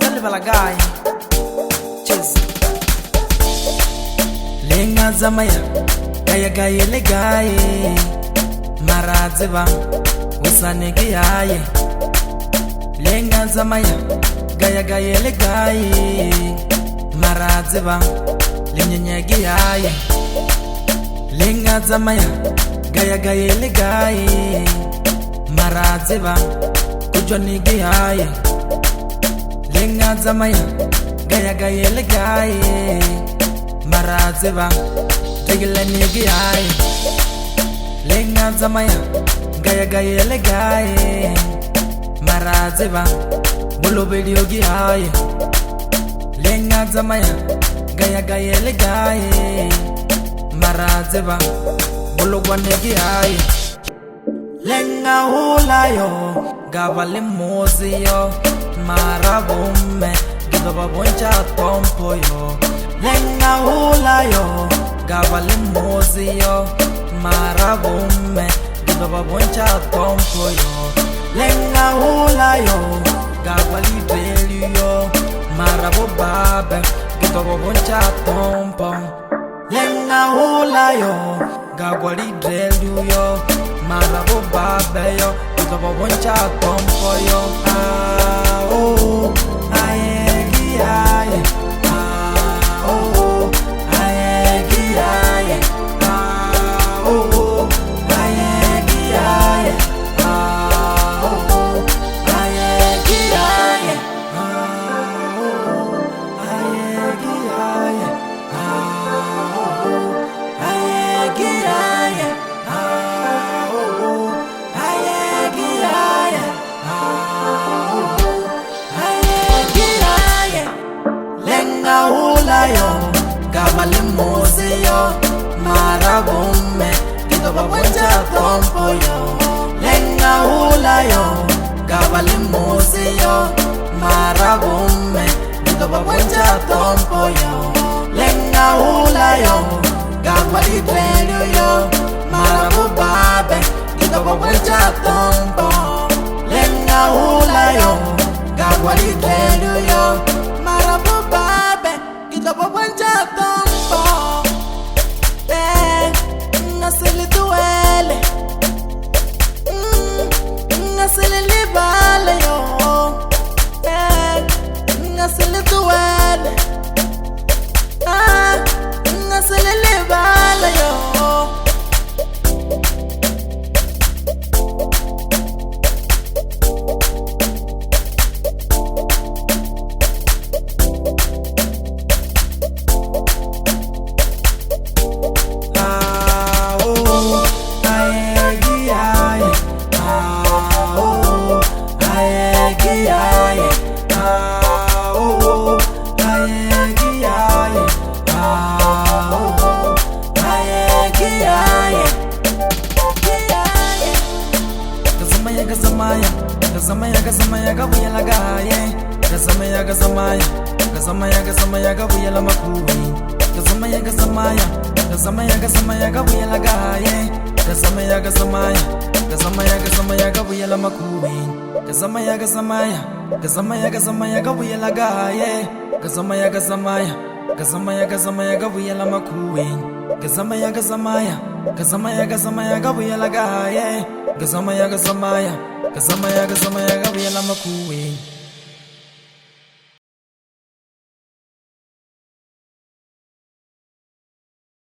Balagay. Cheers. Lenga zamaya, gaya gaya legaye. Marazeba, usanege yaye. Lenga zamaya, gaya gaya legaye. Marazeba, linyenyege yaye. Lenga zamaya, gaya gaya legaye. Marazeba, kujonege yaye. Lenga zamaya, gaya gaya legaye. Marazeba, tegela nigi yaye. Lenga zamaya, gaya gaya legaye. Marazeba, bulobeli yogi yaye. Lenga zamaya, gaya gaya legaye. Marazeba, bulogwa nigi yaye. Lenga hula yo, gavale mozi yo. Marabume, gidaba boncha tompo yo. Lenga hula yo, gavale mozi yo. Marabume, gidaba boncha tompo yo. Lenga hula yo, gavali deli yo. Marabu babe, gidaba boncha tompo. Lenga hula yo, gavali deli yo. Marabu babe yo, gidaba boncha tompo yo. Oh, aye, aye, oh, aye, aye, oh, aye, aye, oh, aye, aye, yo, gavale mozi yo. Marabume, gidaba boncha tompo yo. Lenga hula yo, gavale mozi yo. Marabume, gidaba boncha tompo yo. Lenga hula yo, gavali deli yo. Marabu babe, gidaba boncha tompo. Lenga hula yo, gavali deli yo. Marabu babe, gidaba boncha tompo. Nasili duele, nasili libale yo. Nasili duele, nasili libale yo. Gazamaya gabuya lagaye. Gazamaya gabuya la makui. Gazamaya gabuya lagaye. Gazamaya gabuya la makui. Gazamaya gabuya lagaye. Gazamaya gabuya la makui. Gazamaya gabuya lagaye. Gazamaya gabuya la makui.